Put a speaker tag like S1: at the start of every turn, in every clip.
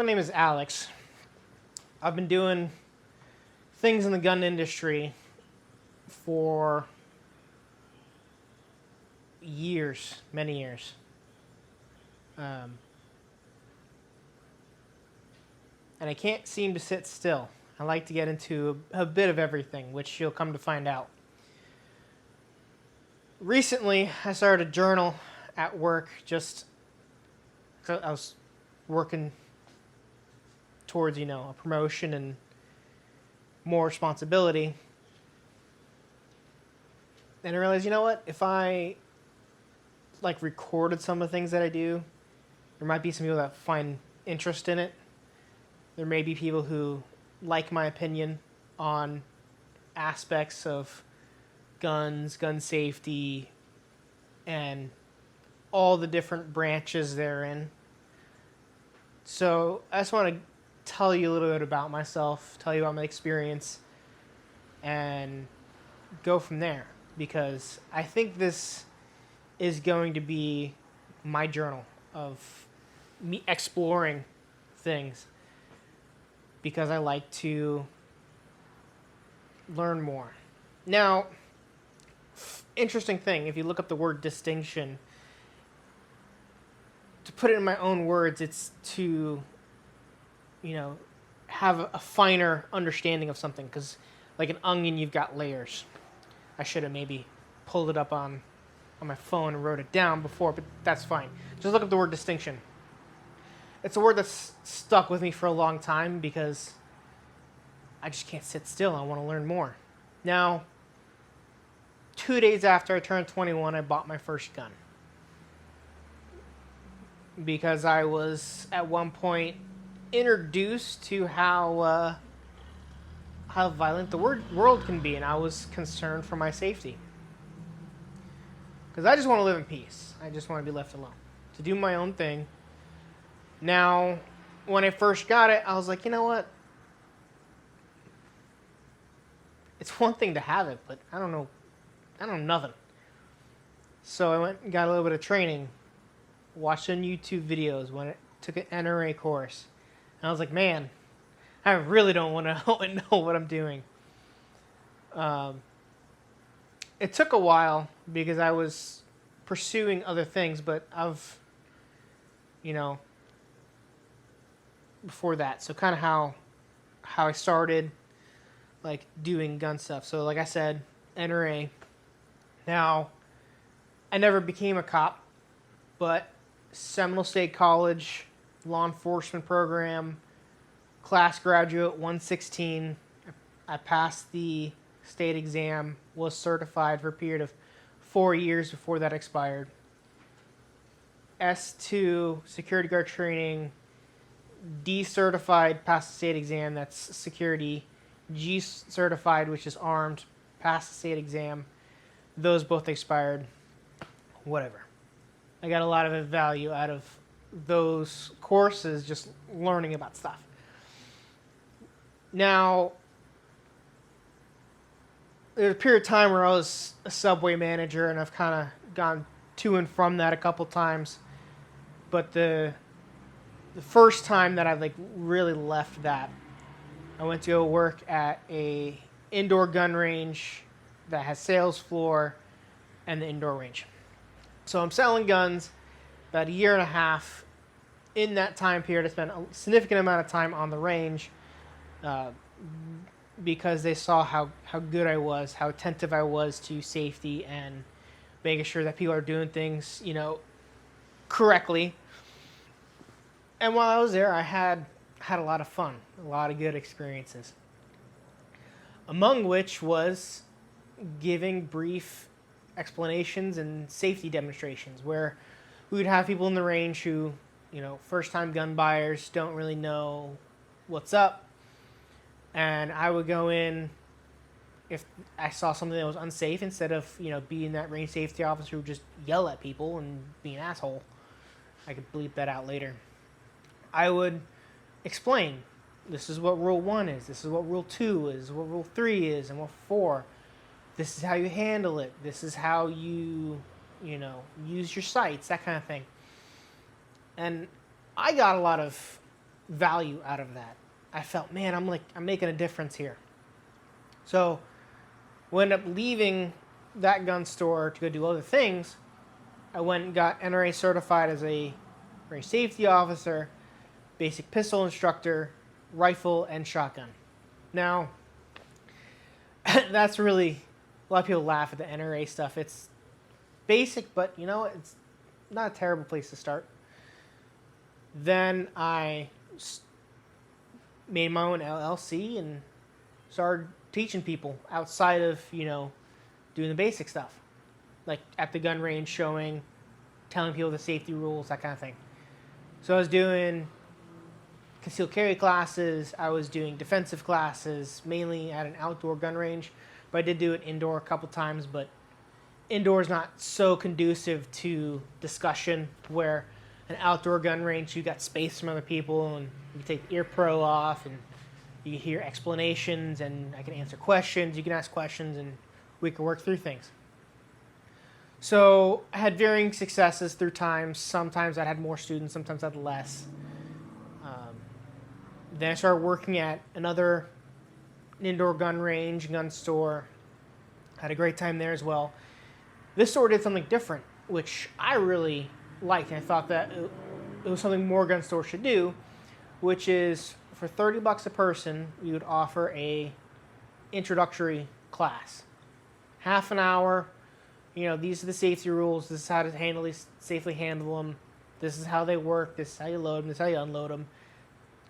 S1: my name is Alex. I've been doing things in the gun industry for years, many years. And I can't seem to sit still. I like to get into a bit of everything, which you'll come to find out. Recently, I started a journal at work. I was working towards, a promotion and more responsibility. And I realized, if I recorded some of the things that I do, there might be some people that find interest in it. There may be people who like my opinion on aspects of guns, gun safety, and all the different branches therein. So I just want to tell you a little bit about myself, tell you about my experience, and go from there. Because I think this is going to be my journal of me exploring things. Because I like to learn more. Now, interesting thing, if you look up the word distinction, to put it in my own words, it's to, have a finer understanding of something. Because like an onion, you've got layers. I should have maybe pulled it up on my phone and wrote it down before, but that's fine. Just look up the word distinction. It's a word that's stuck with me for a long time because I just can't sit still. I want to learn more. Now, 2 days after I turned 21, I bought my first gun. Because I was, at one point, introduced to how violent the world can be, and I was concerned for my safety. Because I just want to live in peace. I just want to be left alone. To do my own thing. Now, when I first got it, I was like, you know what? It's one thing to have it, but I don't know nothing. So I went and got a little bit of training, watched some YouTube videos, took an NRA course. And I was like, man, I really don't want to know what I'm doing. It took a while because I was pursuing other things, but before that. So kind of how I started doing gun stuff. So like I said, NRA. Now, I never became a cop, but Seminole State College, law enforcement program, class graduate 116. I passed the state exam, was certified for a period of 4 years before that expired. S2, security guard training, D-certified, passed the state exam, that's security. G-certified, which is armed, passed the state exam. Those both expired. Whatever. I got a lot of value out of those courses, just learning about stuff. Now, there's a period of time where I was a Subway manager, and I've kind of gone to and from that a couple times. But the first time that I really left that, I went to go work at a indoor gun range that has sales floor and the indoor range. So I'm selling guns about a year and a half. In that time period, I spent a significant amount of time on the range because they saw how good I was, how attentive I was to safety and making sure that people are doing things, correctly. And while I was there, I had a lot of fun, a lot of good experiences. Among which was giving brief explanations and safety demonstrations where we would have people in the range who, first-time gun buyers don't really know what's up. And I would go in if I saw something that was unsafe, instead of, being that range safety officer who would just yell at people and be an asshole. I could bleep that out later. I would explain, this is what Rule 1 is, this is what Rule 2 is, what Rule 3 is, and what 4. This is how you handle it. This is how you, use your sights, that kind of thing. And I got a lot of value out of that. I felt, man, I'm making a difference here. So we ended up leaving that gun store to go do other things. I went and got NRA certified as a range safety officer, basic pistol instructor, rifle, and shotgun. Now, that's really, a lot of people laugh at the NRA stuff. It's basic, but it's not a terrible place to start. Then I made my own LLC and started teaching people outside of, doing the basic stuff. Like at the gun range, showing, telling people the safety rules, that kind of thing. So I was doing concealed carry classes. I was doing defensive classes, mainly at an outdoor gun range. But I did do it indoor a couple times, but indoor is not so conducive to discussion, where an outdoor gun range, you got space from other people, and you can take the ear pro off, and you can hear explanations, and I can answer questions. You can ask questions, and we can work through things. So I had varying successes through times. Sometimes I had more students, sometimes I had less. Then I started working at another indoor gun range, gun store. Had a great time there as well. This store did something different, which I really liked, and I thought that it was something more gun stores should do, which is for $30 a person, we would offer a introductory class. Half an hour. These are the safety rules. This is how to safely handle them. This is how they work. This is how you load them. This is how you unload them.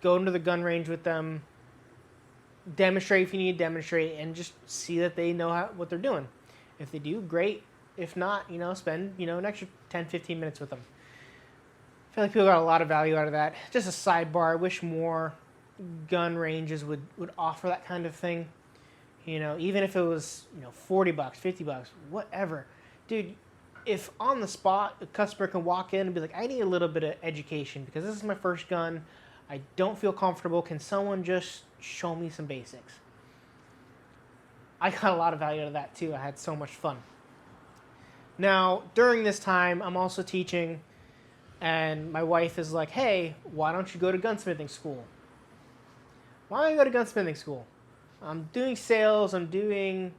S1: Go into the gun range with them. Demonstrate if you need to demonstrate, and just see that they know what they're doing. If they do, great. If not, spend an extra 10, 15 minutes with them. I feel like people got a lot of value out of that. Just a sidebar. I wish more gun ranges would offer that kind of thing. Even if it was, $40, $50, whatever. Dude, if on the spot a customer can walk in and be like, I need a little bit of education because this is my first gun. I don't feel comfortable. Can someone just show me some basics? I got a lot of value out of that too. I had so much fun. Now, during this time, I'm also teaching, and my wife is like, hey, why don't you go to gunsmithing school? Why don't I go to gunsmithing school? I'm doing sales, I'm doing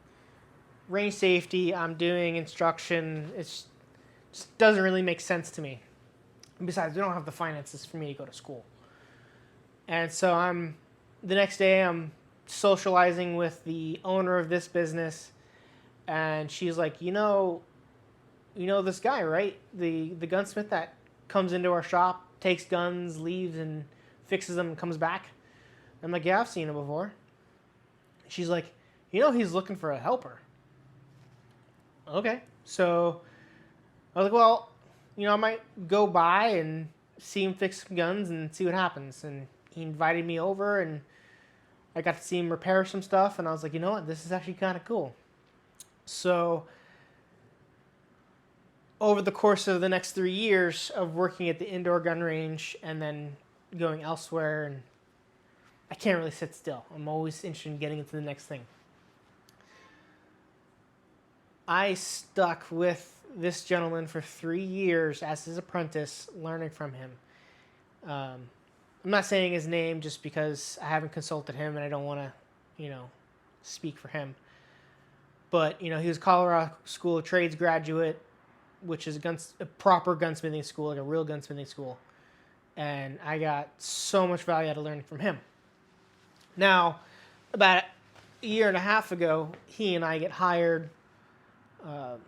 S1: range safety, I'm doing instruction. It just doesn't really make sense to me. And besides, we don't have the finances for me to go to school. And so the next day I'm socializing with the owner of this business, and she's like, you know this guy, right? The gunsmith that comes into our shop, takes guns, leaves, and fixes them and comes back? I'm like, yeah, I've seen him before. She's like, he's looking for a helper. Okay. So I was like, well, I might go by and see him fix some guns and see what happens. And he invited me over, and I got to see him repair some stuff. And I was like, you know what? This is actually kind of cool. So over the course of the next 3 years of working at the indoor gun range and then going elsewhere, and I can't really sit still. I'm always interested in getting into the next thing. I stuck with this gentleman for 3 years as his apprentice, learning from him. I'm not saying his name just because I haven't consulted him and I don't want to, speak for him. But, he was a Colorado School of Trades graduate, which is a proper gunsmithing school, like a real gunsmithing school. And I got so much value out of learning from him. Now, about a year and a half ago, he and I get hired a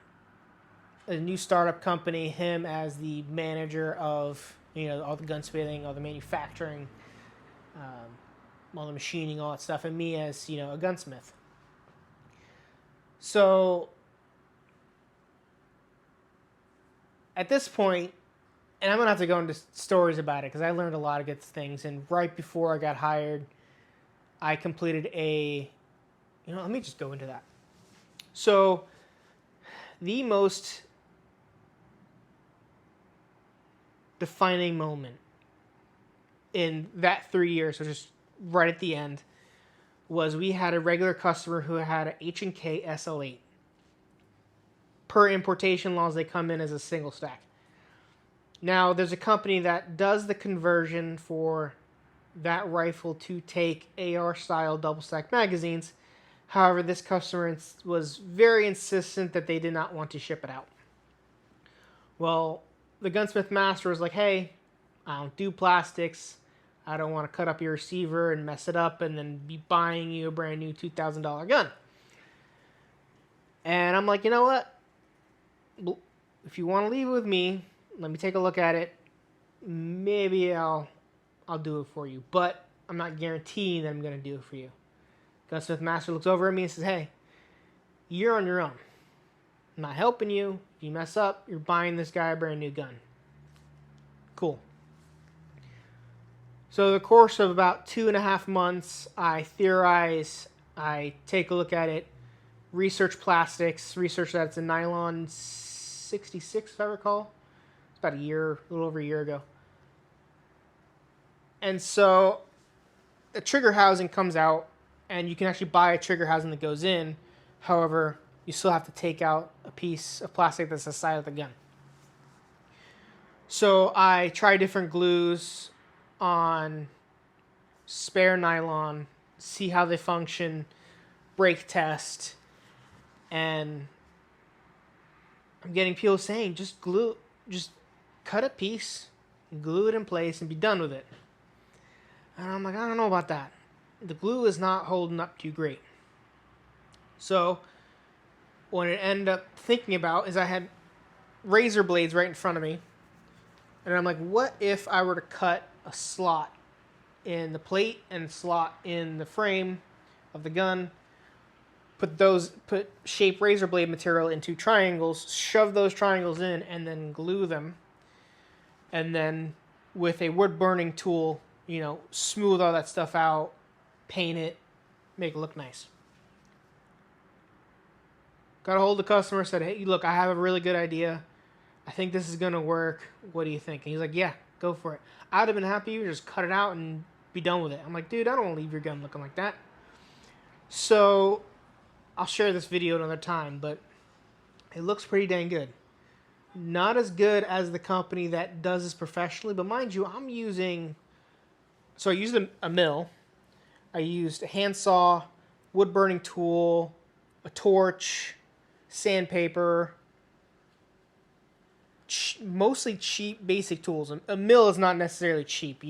S1: new startup company, him as the manager of, all the gunsmithing, all the manufacturing, all the machining, all that stuff, and me as, a gunsmith. So at this point, and I'm going to have to go into stories about it because I learned a lot of good things, and right before I got hired, I completed let me just go into that. So the most defining moment in that 3 years, which is right at the end, was we had a regular customer who had an H&K SL8. Per importation laws, they come in as a single stack. Now, there's a company that does the conversion for that rifle to take AR-style double-stack magazines. However, this customer was very insistent that they did not want to ship it out. Well, the gunsmith master was like, hey, I don't do plastics. I don't want to cut up your receiver and mess it up and then be buying you a brand new $2,000 gun. And I'm like, you know what? If you want to leave it with me, let me take a look at it. Maybe I'll do it for you. But I'm not guaranteeing that I'm going to do it for you. Gunsmith master looks over at me and says, hey, you're on your own. I'm not helping you. If you mess up, you're buying this guy a brand new gun. Cool. So the course of about 2.5 months, I theorize, I take a look at it, research plastics, research that it's a nylon 66, if I recall. It's about a little over a year ago. And so the trigger housing comes out, and you can actually buy a trigger housing that goes in. However, you still have to take out a piece of plastic that's the side of the gun. So I try different glues on spare nylon, see how they function, brake test, and I'm getting people saying, just cut a piece, glue it in place, and be done with it. And I'm like, I don't know about that. The glue is not holding up too great. So what I ended up thinking about is I had razor blades right in front of me. And I'm like, what if I were to cut a slot in the plate and slot in the frame of the gun, put shape razor blade material into triangles, shove those triangles in, and then glue them. And then with a wood burning tool, smooth all that stuff out, paint it, make it look nice. Got a hold of the customer, said, hey, look, I have a really good idea. I think this is going to work. What do you think? And he's like, yeah, go for it. I would have been happy you just cut it out and be done with it. I'm like, dude, I don't want to leave your gun looking like that. So I'll share this video another time, but it looks pretty dang good. Not as good as the company that does this professionally, but mind you, I used a mill. I used a handsaw, wood burning tool, a torch, sandpaper, mostly cheap basic tools. A mill is not necessarily cheap.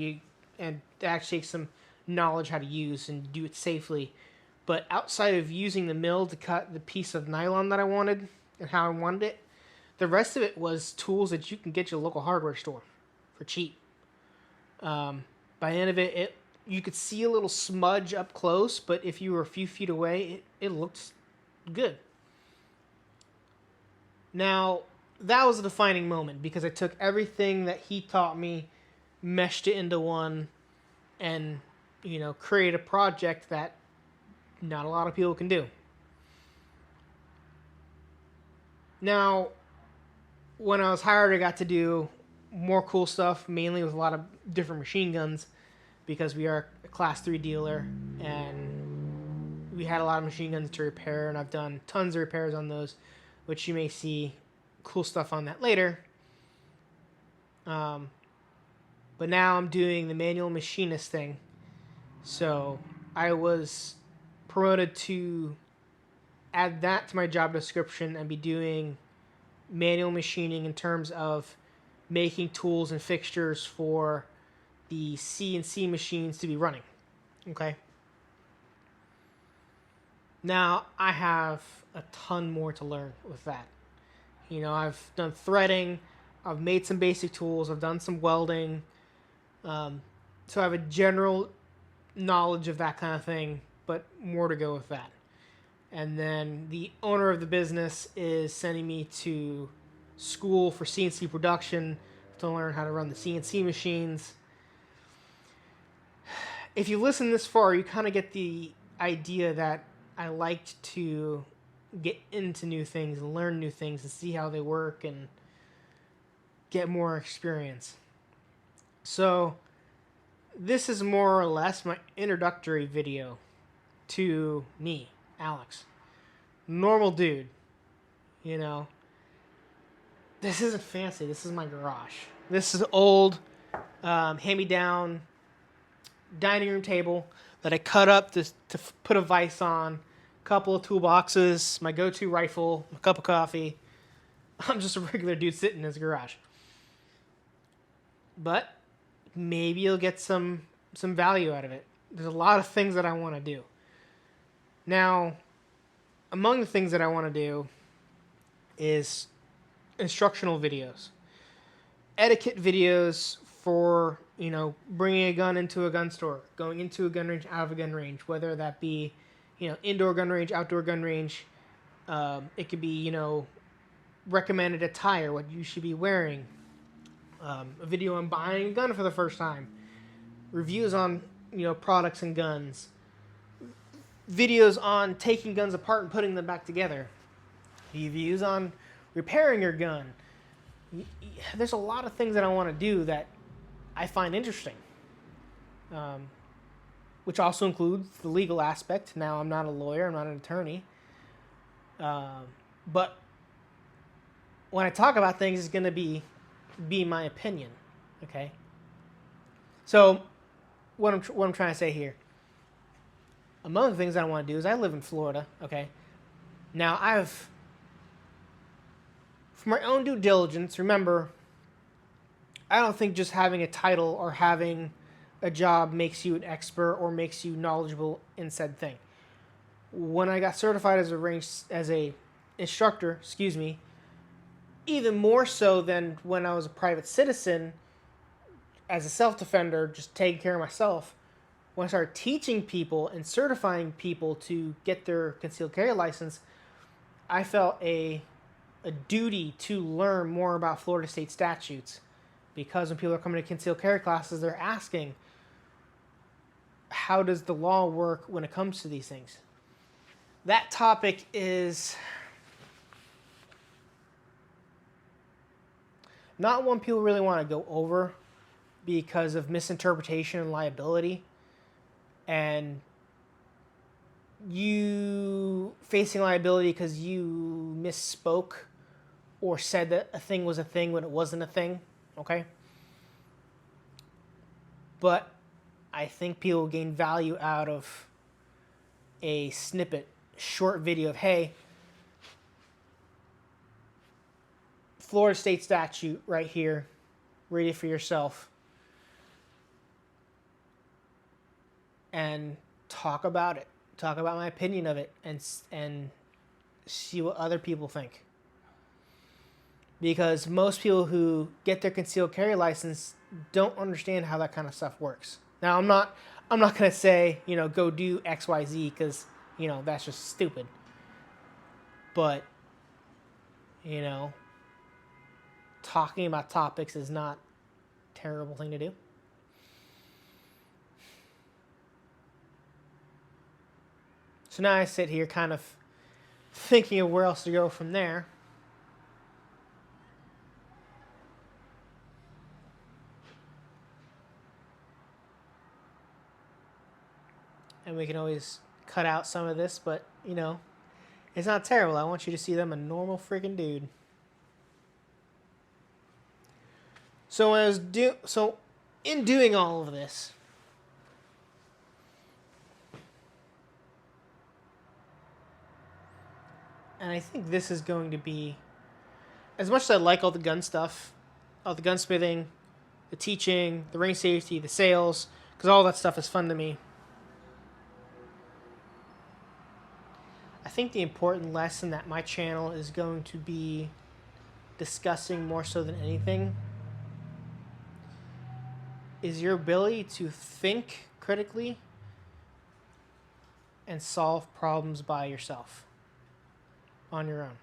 S1: And it actually takes some knowledge how to use and do it safely. But outside of using the mill to cut the piece of nylon that I wanted and how I wanted it, the rest of it was tools that you can get your local hardware store for cheap. By the end of it, you could see a little smudge up close, but if you were a few feet away, it looked good. Now, that was a defining moment because I took everything that he taught me, meshed it into one, and, create a project that not a lot of people can do. Now, when I was hired, I got to do more cool stuff, mainly with a lot of different machine guns, because we are a Class 3 dealer, and we had a lot of machine guns to repair, and I've done tons of repairs on those, which you may see cool stuff on that later. But now I'm doing the manual machinist thing. So I was promoted to add that to my job description and be doing manual machining in terms of making tools and fixtures for the CNC machines to be running. Okay. Now I have a ton more to learn with that. I've done threading, I've made some basic tools, I've done some welding, so I have a general knowledge of that kind of thing, but more to go with that. And then the owner of the business is sending me to school for CNC production to learn how to run the CNC machines. If you listen this far, you kind of get the idea that I liked to get into new things and learn new things and see how they work and get more experience. So this is more or less my introductory video to me, Alex. Normal dude. This isn't fancy. This is my garage. This is old, hand-me-down dining room table that I cut up to put a vise on, a couple of toolboxes, my go-to rifle, a cup of coffee. I'm just a regular dude sitting in his garage. But maybe you'll get some value out of it. There's a lot of things that I want to do. Now, among the things that I want to do is instructional videos. Etiquette videos for, bringing a gun into a gun store, going into a gun range, out of a gun range, whether that be, indoor gun range, outdoor gun range. It could be, recommended attire, what you should be wearing. A video on buying a gun for the first time. Reviews on, products and guns. Videos on taking guns apart and putting them back together. Reviews on repairing your gun. There's a lot of things that I want to do that I find interesting. Which also includes the legal aspect. Now, I'm not a lawyer. I'm not an attorney. But when I talk about things, it's going to be my opinion. Okay? So, what I'm trying to say here. Among the things that I want to do is I live in Florida, okay? Now, for my own due diligence, remember, I don't think just having a title or having a job makes you an expert or makes you knowledgeable in said thing. When I got certified as a instructor, even more so than when I was a private citizen, as a self-defender, just taking care of myself, when I started teaching people and certifying people to get their concealed carry license, I felt a duty to learn more about Florida state statutes. Because when people are coming to concealed carry classes, they're asking, how does the law work when it comes to these things? That topic is not one people really want to go over because of misinterpretation and liability. And you facing liability because you misspoke or said that a thing was a thing when it wasn't a thing, okay? But I think people gain value out of a snippet, short video of, hey, Florida state statute right here, read it for yourself. And talk about it. Talk about my opinion of it and see what other people think. Because most people who get their concealed carry license don't understand how that kind of stuff works. Now, I'm not going to say, go do XYZ because, that's just stupid. But, talking about topics is not a terrible thing to do. So now I sit here kind of thinking of where else to go from there. And we can always cut out some of this, but, it's not terrible. I want you to see them a normal freaking dude. So in doing all of this, and I think this is going to be, as much as I like all the gun stuff, all the gunsmithing, the teaching, the range safety, the sales, because all that stuff is fun to me. I think the important lesson that my channel is going to be discussing more so than anything is your ability to think critically and solve problems by yourself, on your own.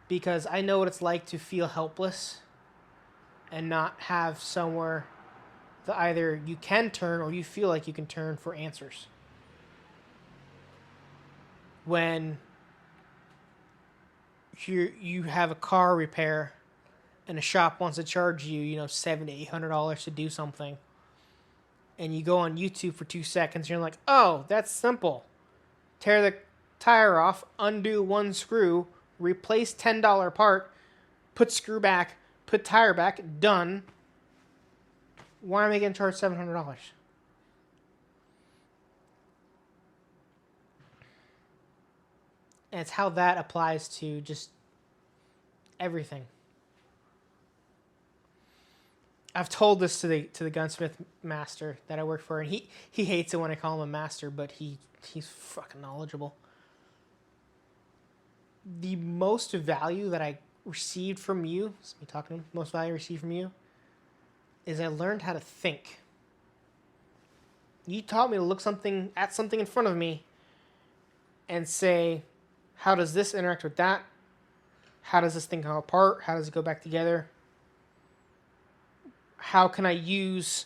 S1: Because I know what it's like to feel helpless and not have somewhere that either you can turn or you feel like you can turn for answers. When you have a car repair and a shop wants to charge you, $700 to $800 to do something, and you go on YouTube for 2 seconds, and you're like, oh, that's simple. Tear the tire off, undo one screw, replace $10 part, put screw back, put tire back, done. Why am I getting charged $700? And it's how that applies to just everything. I've told this to the gunsmith master that I work for, and he hates it when I call him a master, but he's fucking knowledgeable. The most value that I received from you, it's me talking to him, most value I received from you, is I learned how to think. You taught me to look at something in front of me and say, how does this interact with that? How does this thing come apart? How does it go back together? How can I use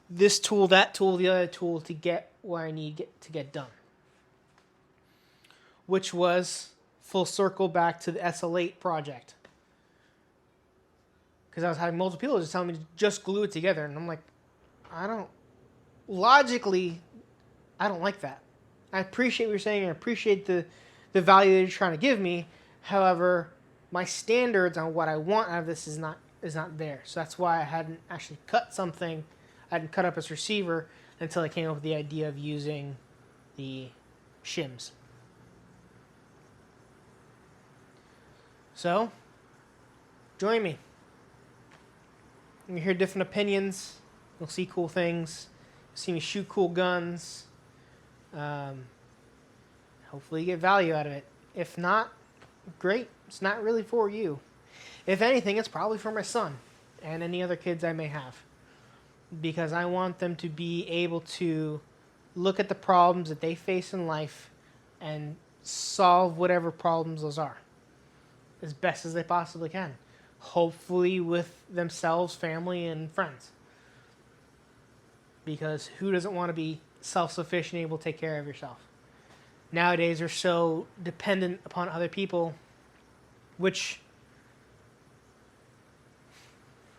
S1: this tool, that tool, the other tool to get what I need to get done? Which was full circle back to the SL8 project. Because I was having multiple people just telling me to just glue it together. And I'm like, logically, I don't like that. I appreciate what you're saying. I appreciate the value that you're trying to give me. However, my standards on what I want out of this is not there. So that's why I hadn't actually cut something. I hadn't cut up this receiver until I came up with the idea of using the shims. So, join me. You'll hear different opinions. You'll see cool things. You'll see me shoot cool guns. Hopefully you get value out of it. If not, great. It's not really for you. If anything, it's probably for my son and any other kids I may have. Because I want them to be able to look at the problems that they face in life and solve whatever problems those are as best as they possibly can. Hopefully with themselves, family, and friends. Because who doesn't want to be self-sufficient, able to take care of yourself? Nowadays, we're so dependent upon other people, which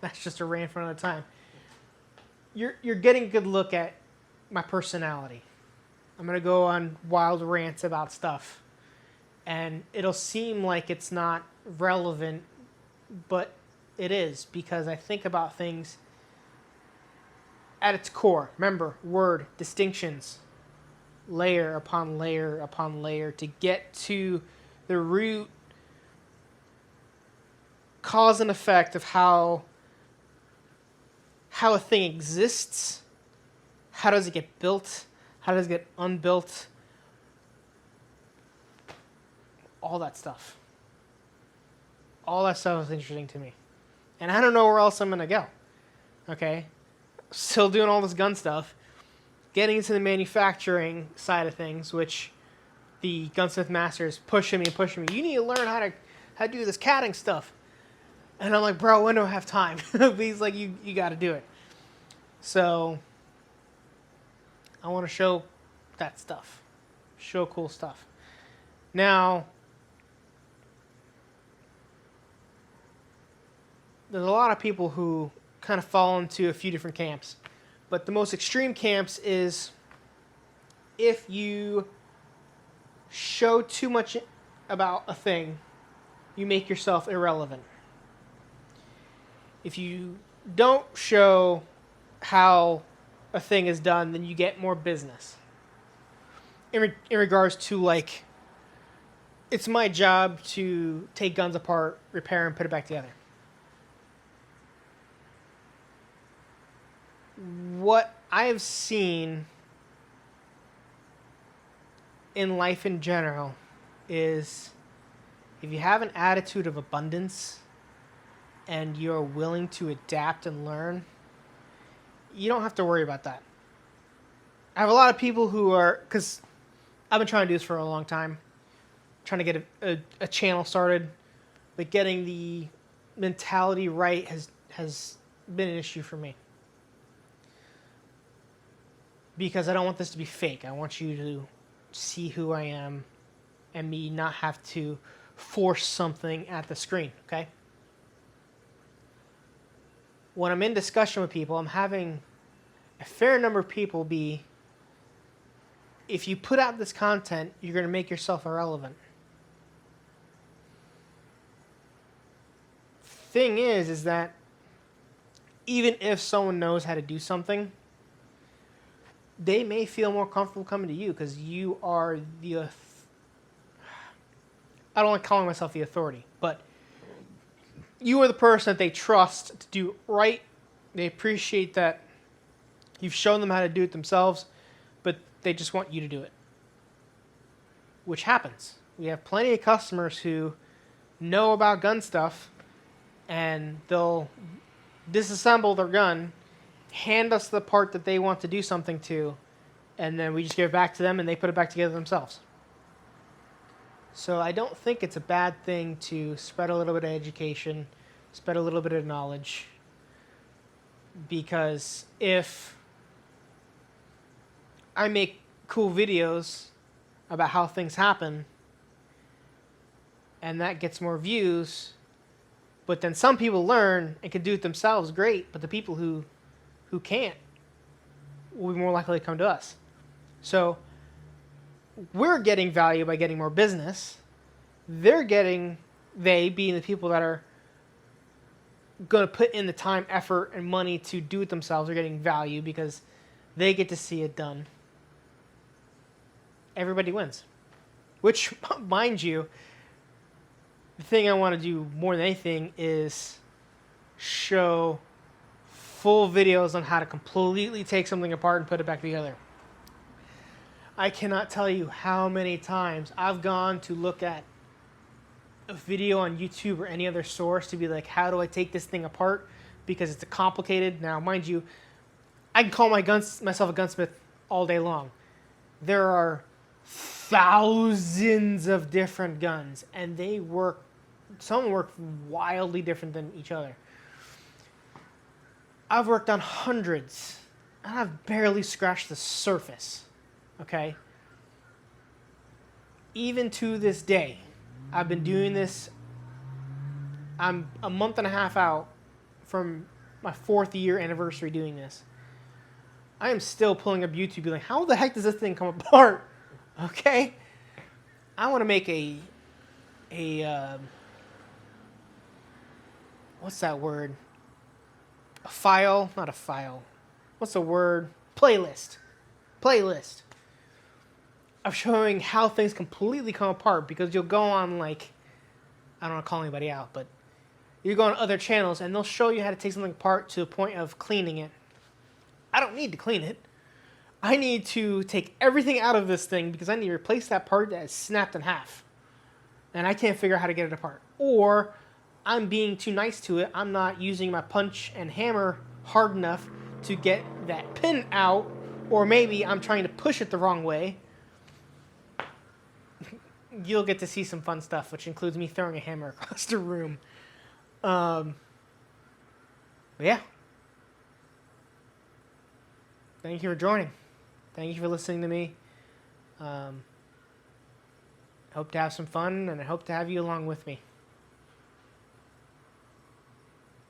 S1: that's just a rant for another time. You're getting a good look at my personality. I'm going to go on wild rants about stuff. And it'll seem like it's not relevant, but it is, because I think about things at its core. Remember, word, distinctions, layer upon layer upon layer to get to the root cause and effect of how a thing exists. How does it get built? How does it get unbuilt? All that stuff. All that stuff is interesting to me. And I don't know where else I'm going to go. Okay? Still doing all this gun stuff. Getting into the manufacturing side of things, which the gunsmith master is pushing me. You need to learn how to do this catting stuff. And I'm like, bro, when do I have time? He's like, you got to do it. So I want to show that stuff. Show cool stuff. Now, there's a lot of people who kind of fall into a few different camps. But the most extreme camps is if you show too much about a thing, you make yourself irrelevant. If you don't show how a thing is done, then you get more business. In regards to, like, it's my job to take guns apart, repair, and put it back together. What I have seen in life in general is if you have an attitude of abundance and you're willing to adapt and learn, you don't have to worry about that. I have a lot of people who are, because I've been trying to do this for a long time, trying to get a channel started, but getting the mentality right has been an issue for me. Because I don't want this to be fake. I want you to see who I am and me not have to force something at the screen, okay? When I'm in discussion with people, I'm having a fair number of people be, if you put out this content, you're going to make yourself irrelevant. Thing is that even if someone knows how to do something, they may feel more comfortable coming to you because you are the. I don't like calling myself the authority, but you are the person that they trust to do right. They appreciate that you've shown them how to do it themselves, but they just want you to do it. Which happens. We have plenty of customers who know about gun stuff, and they'll disassemble their gun, hand us the part that they want to do something to, and then we just give it back to them and they put it back together themselves. So I don't think it's a bad thing to spread a little bit of education, spread a little bit of knowledge, because if I make cool videos about how things happen and that gets more views, but then some people learn and can do it themselves, great, but the people who can't will be more likely to come to us. So we're getting value by getting more business. They being the people that are going to put in the time, effort, and money to do it themselves, are getting value because they get to see it done. Everybody wins. Which, mind you, the thing I want to do more than anything is show full videos on how to completely take something apart and put it back together. I cannot tell you how many times I've gone to look at a video on YouTube or any other source to be like, how do I take this thing apart? Because it's complicated. Now, mind you, I can call myself a gunsmith all day long. There are thousands of different guns, and some work wildly different than each other. I've worked on hundreds, and I've barely scratched the surface. Okay? Even to this day, I've been doing this. I'm a month and a half out from my 4th year anniversary doing this. I am still pulling up YouTube being like, how the heck does this thing come apart? Okay? I want to make a what's that word? A file? Not a file. What's the word? Playlist of showing how things completely come apart, because you'll go on, like, I don't want to call anybody out, but you go on other channels and they'll show you how to take something apart to the point of cleaning it. I don't need to clean it. I need to take everything out of this thing because I need to replace that part that is snapped in half. And I can't figure out how to get it apart. Or I'm being too nice to it. I'm not using my punch and hammer hard enough to get that pin out. Or maybe I'm trying to push it the wrong way. You'll get to see some fun stuff, which includes me throwing a hammer across the room. Yeah. Thank you for joining. Thank you for listening to me. Hope to have some fun, and I hope to have you along with me.